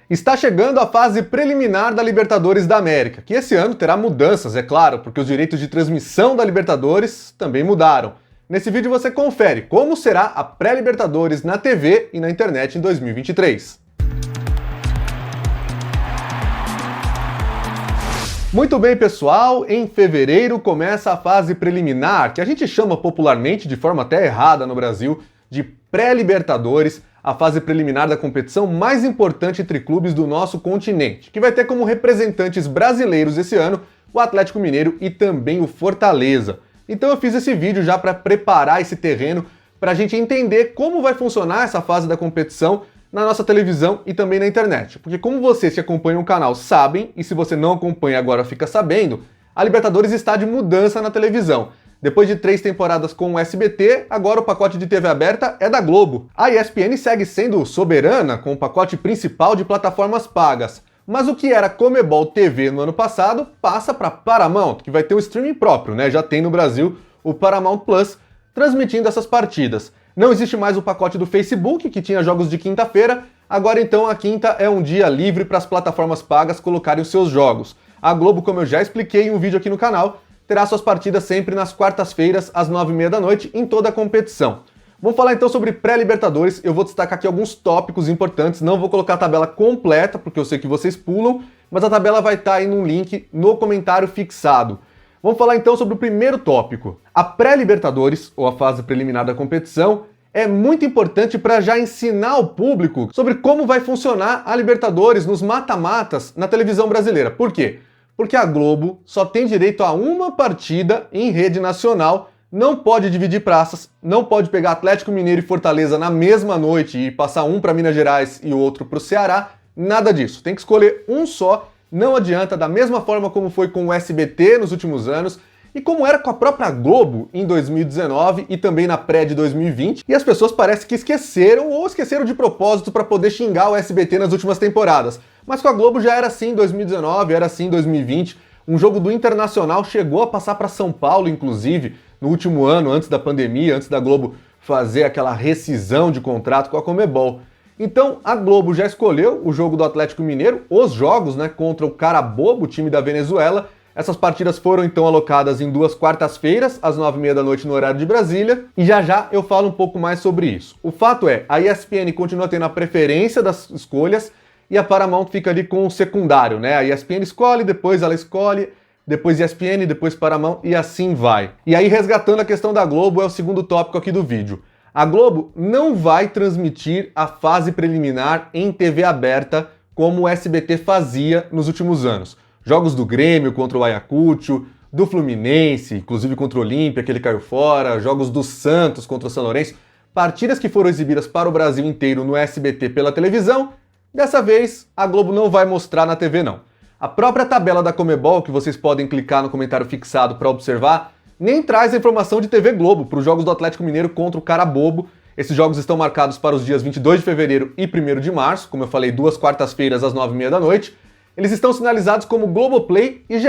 Está chegando a fase preliminar da Libertadores da América, que esse ano terá mudanças, é claro, porque os direitos de transmissão da Libertadores também mudaram. Nesse vídeo você confere como será a pré-Libertadores na TV e na internet em 2023. Muito bem, pessoal, em fevereiro começa a fase preliminar, que a gente chama popularmente, de forma até errada no Brasil, de pré-Libertadores, a fase preliminar da competição mais importante entre clubes do nosso continente, que vai ter como representantes brasileiros esse ano o Atlético Mineiro e também o Fortaleza. Então eu fiz esse vídeo já para preparar esse terreno para a gente entender como vai funcionar essa fase da competição na nossa televisão e também na internet. Porque como vocês que acompanham o canal sabem, e se você não acompanha agora fica sabendo, a Libertadores está de mudança na televisão. Depois de 3 temporadas com o SBT, agora o pacote de TV aberta é da Globo. A ESPN segue sendo soberana com o pacote principal de plataformas pagas. Mas o que era Comebol TV no ano passado passa para Paramount, que vai ter um streaming próprio, né? Já tem no Brasil o Paramount Plus transmitindo essas partidas. Não existe mais o pacote do Facebook, que tinha jogos de quinta-feira, agora então a quinta é um dia livre para as plataformas pagas colocarem os seus jogos. A Globo, como eu já expliquei em um vídeo aqui no canal, terá suas partidas sempre nas quartas-feiras, às 9h30 da noite, em toda a competição. Vamos falar então sobre pré-Libertadores, eu vou destacar aqui alguns tópicos importantes, não vou colocar a tabela completa, porque eu sei que vocês pulam, mas a tabela vai estar aí num link no comentário fixado. Vamos falar então sobre o primeiro tópico. A pré-Libertadores, ou a fase preliminar da competição, é muito importante para já ensinar ao público sobre como vai funcionar a Libertadores nos mata-matas na televisão brasileira. Por quê? Porque a Globo só tem direito a uma partida em rede nacional, não pode dividir praças, não pode pegar Atlético Mineiro e Fortaleza na mesma noite e passar um para Minas Gerais e o outro para o Ceará, nada disso. Tem que escolher um só, não adianta, da mesma forma como foi com o SBT nos últimos anos e como era com a própria Globo em 2019 e também na pré de 2020. E as pessoas parecem que esqueceram ou esqueceram de propósito para poder xingar o SBT nas últimas temporadas. Mas com a Globo já era assim em 2019, era assim em 2020. Um jogo do Internacional chegou a passar para São Paulo, inclusive, no último ano, antes da pandemia, antes da Globo fazer aquela rescisão de contrato com a Comebol. Então, a Globo já escolheu o jogo do Atlético Mineiro, os jogos, né, contra o Carabobo, o time da Venezuela. Essas partidas foram então alocadas em 2 quartas-feiras, às 9h30 da noite no horário de Brasília, e já eu falo um pouco mais sobre isso. O fato é, a ESPN continua tendo a preferência das escolhas, e a Paramount fica ali com o secundário, né? A ESPN escolhe, depois ela escolhe, depois ESPN, depois Paramount e assim vai. E aí, resgatando a questão da Globo, é o segundo tópico aqui do vídeo. A Globo não vai transmitir a fase preliminar em TV aberta como o SBT fazia nos últimos anos. Jogos do Grêmio contra o Ayacucho, do Fluminense, inclusive contra o Olímpia, que ele caiu fora, jogos do Santos contra o São Lourenço, partidas que foram exibidas para o Brasil inteiro no SBT pela televisão. Dessa vez, a Globo não vai mostrar na TV não. A própria tabela da Comebol, que vocês podem clicar no comentário fixado para observar, nem traz a informação de TV Globo para os jogos do Atlético Mineiro contra o Carabobo. Esses jogos estão marcados para os dias 22 de fevereiro e 1º de março, como eu falei, 2 quartas-feiras às 9h30 da noite. Eles estão sinalizados como Globoplay e GE,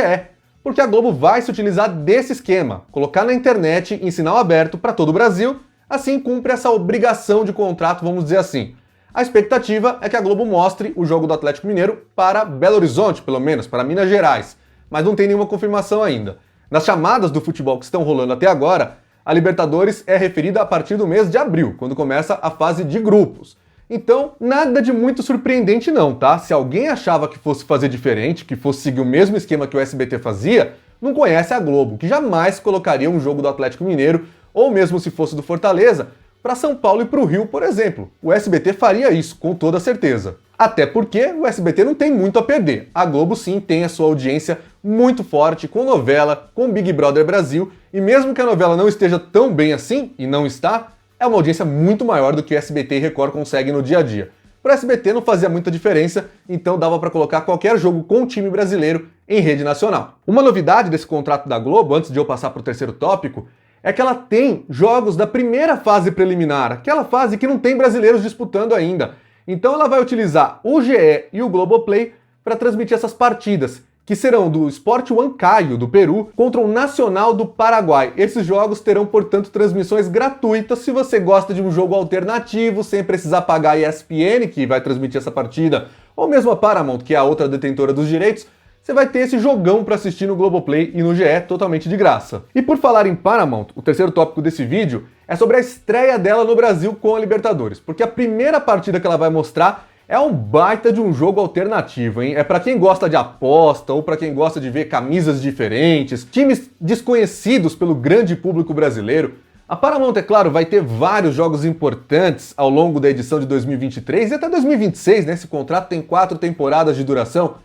porque a Globo vai se utilizar desse esquema, colocar na internet em sinal aberto para todo o Brasil, assim cumpre essa obrigação de contrato, vamos dizer assim. A expectativa é que a Globo mostre o jogo do Atlético Mineiro para Belo Horizonte, pelo menos, para Minas Gerais, mas não tem nenhuma confirmação ainda. Nas chamadas do futebol que estão rolando até agora, a Libertadores é referida a partir do mês de abril, quando começa a fase de grupos. Então, nada de muito surpreendente não, tá? Se alguém achava que fosse fazer diferente, que fosse seguir o mesmo esquema que o SBT fazia, não conhece a Globo, que jamais colocaria um jogo do Atlético Mineiro, ou mesmo se fosse do Fortaleza, para São Paulo e para o Rio, por exemplo. O SBT faria isso, com toda certeza. Até porque o SBT não tem muito a perder. A Globo sim tem a sua audiência muito forte com novela, com Big Brother Brasil, e mesmo que a novela não esteja tão bem assim, e não está, é uma audiência muito maior do que o SBT e Record conseguem no dia a dia. Para o SBT não fazia muita diferença, então dava para colocar qualquer jogo com o time brasileiro em rede nacional. Uma novidade desse contrato da Globo, antes de eu passar para o terceiro tópico, é que ela tem jogos da primeira fase preliminar, aquela fase que não tem brasileiros disputando ainda. Então ela vai utilizar o GE e o Globoplay para transmitir essas partidas, que serão do Sport Huancayo, do Peru, contra o Nacional do Paraguai. Esses jogos terão, portanto, transmissões gratuitas se você gosta de um jogo alternativo, sem precisar pagar a ESPN, que vai transmitir essa partida, ou mesmo a Paramount, que é a outra detentora dos direitos, você vai ter esse jogão para assistir no Globoplay e no GE totalmente de graça. E por falar em Paramount, o terceiro tópico desse vídeo é sobre a estreia dela no Brasil com a Libertadores, porque a primeira partida que ela vai mostrar é um baita de um jogo alternativo, hein? É para quem gosta de aposta ou para quem gosta de ver camisas diferentes, times desconhecidos pelo grande público brasileiro. A Paramount, é claro, vai ter vários jogos importantes ao longo da edição de 2023 e até 2026, né? Esse contrato tem 4 temporadas de duração.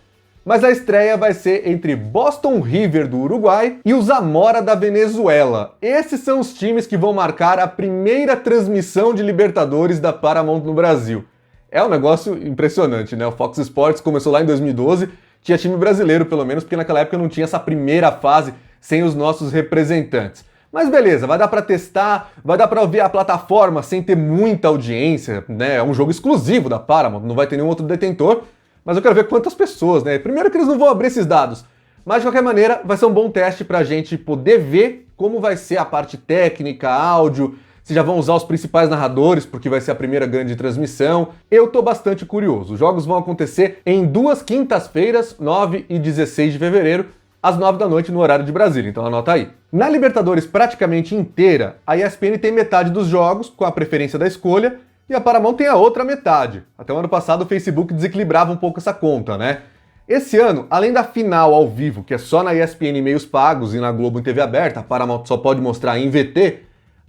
Mas a estreia vai ser entre Boston River do Uruguai e o Zamora da Venezuela. Esses são os times que vão marcar a primeira transmissão de Libertadores da Paramount no Brasil. É um negócio impressionante, né? O Fox Sports começou lá em 2012, tinha time brasileiro pelo menos, porque naquela época não tinha essa primeira fase sem os nossos representantes. Mas beleza, vai dar para testar, vai dar para ver a plataforma sem ter muita audiência, né? É um jogo exclusivo da Paramount, não vai ter nenhum outro detentor. Mas eu quero ver quantas pessoas, né? Primeiro que eles não vão abrir esses dados, mas de qualquer maneira vai ser um bom teste pra gente poder ver como vai ser a parte técnica, áudio, se já vão usar os principais narradores, porque vai ser a primeira grande transmissão. Eu tô bastante curioso. Os jogos vão acontecer em 2 quintas-feiras, 9 e 16 de fevereiro, às 9 da noite no horário de Brasília, então anota aí. Na Libertadores praticamente inteira, a ESPN tem metade dos jogos, com a preferência da escolha, e a Paramount tem a outra metade. Até o ano passado o Facebook desequilibrava um pouco essa conta, né? Esse ano, além da final ao vivo, que é só na ESPN meios pagos e na Globo em TV aberta, a Paramount só pode mostrar em VT,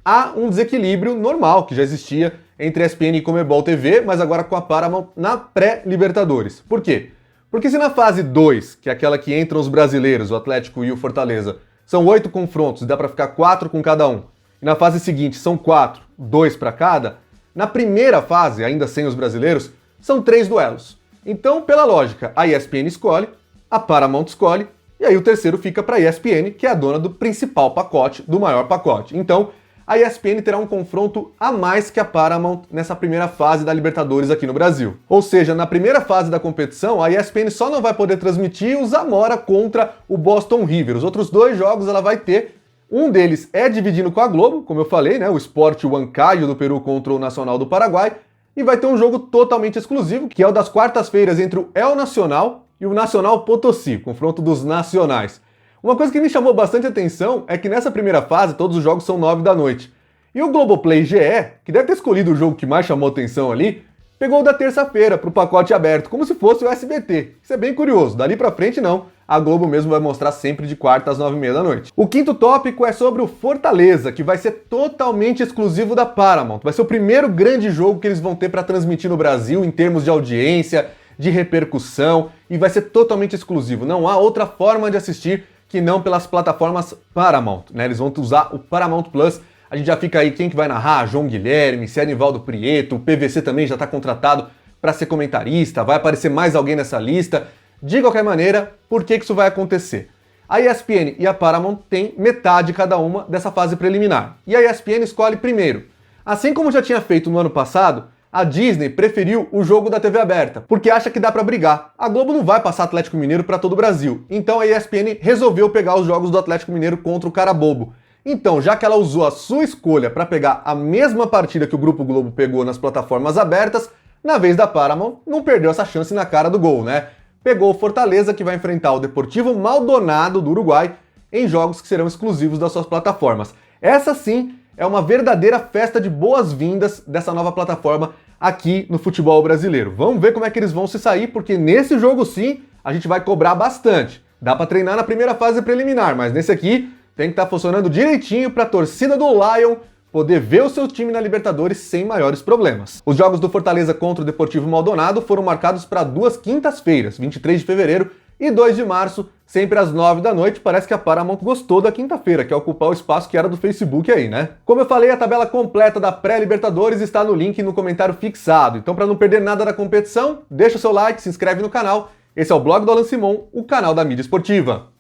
há um desequilíbrio normal que já existia entre a ESPN e Comebol TV, mas agora com a Paramount na pré-Libertadores. Por quê? Porque se na fase 2, que é aquela que entram os brasileiros, o Atlético e o Fortaleza, são 8 confrontos e dá pra ficar 4 com cada um, e na fase seguinte são 4, 2 para cada, na primeira fase, ainda sem os brasileiros, são 3 duelos. Então, pela lógica, a ESPN escolhe, a Paramount escolhe, e aí o terceiro fica para a ESPN, que é a dona do principal pacote, do maior pacote. Então, a ESPN terá um confronto a mais que a Paramount nessa primeira fase da Libertadores aqui no Brasil. Ou seja, na primeira fase da competição, a ESPN só não vai poder transmitir o Zamora contra o Boston River. Os outros 2 jogos ela vai ter. Um deles é dividindo com a Globo, como eu falei, né? O Sport Huancayo do Peru contra o Nacional do Paraguai. E vai ter um jogo totalmente exclusivo, que é o das quartas-feiras entre o El Nacional e o Nacional Potosí, confronto dos nacionais. Uma coisa que me chamou bastante atenção é que nessa primeira fase todos os jogos são 9 da noite. E o Globoplay GE, que deve ter escolhido o jogo que mais chamou atenção ali, pegou o da terça-feira para o pacote aberto, como se fosse o SBT. Isso é bem curioso, dali pra frente não. A Globo mesmo vai mostrar sempre de quarta às 9h30 da noite. O quinto tópico é sobre o Fortaleza, que vai ser totalmente exclusivo da Paramount. Vai ser o primeiro grande jogo que eles vão ter para transmitir no Brasil em termos de audiência, de repercussão, e vai ser totalmente exclusivo. Não há outra forma de assistir que não pelas plataformas Paramount, né? Eles vão usar o Paramount Plus. A gente já fica aí quem que vai narrar, João Guilherme, se é Nivaldo Prieto, o PVC também já está contratado para ser comentarista, vai aparecer mais alguém nessa lista. De qualquer maneira, por que isso vai acontecer? A ESPN e a Paramount têm metade cada uma dessa fase preliminar. E a ESPN escolhe primeiro. Assim como já tinha feito no ano passado, a Disney preferiu o jogo da TV aberta, porque acha que dá para brigar. A Globo não vai passar Atlético Mineiro para todo o Brasil. Então a ESPN resolveu pegar os jogos do Atlético Mineiro contra o Carabobo. Então, já que ela usou a sua escolha para pegar a mesma partida que o Grupo Globo pegou nas plataformas abertas, na vez da Paramount, não perdeu essa chance na cara do gol, né? Pegou o Fortaleza, que vai enfrentar o Deportivo Maldonado do Uruguai em jogos que serão exclusivos das suas plataformas. Essa sim é uma verdadeira festa de boas-vindas dessa nova plataforma aqui no futebol brasileiro. Vamos ver como é que eles vão se sair, porque nesse jogo sim a gente vai cobrar bastante. Dá para treinar na primeira fase preliminar, mas nesse aqui tem que estar funcionando direitinho para a torcida do Lion poder ver o seu time na Libertadores sem maiores problemas. Os jogos do Fortaleza contra o Deportivo Maldonado foram marcados para 2 quintas-feiras, 23 de fevereiro e 2 de março, sempre às 9 da noite. Parece que a Paramount gostou da quinta-feira, que é ocupar o espaço que era do Facebook aí, né? Como eu falei, a tabela completa da pré-Libertadores está no link no comentário fixado. Então, para não perder nada da competição, deixa o seu like, se inscreve no canal. Esse é o blog do Alan Simon, o canal da mídia esportiva.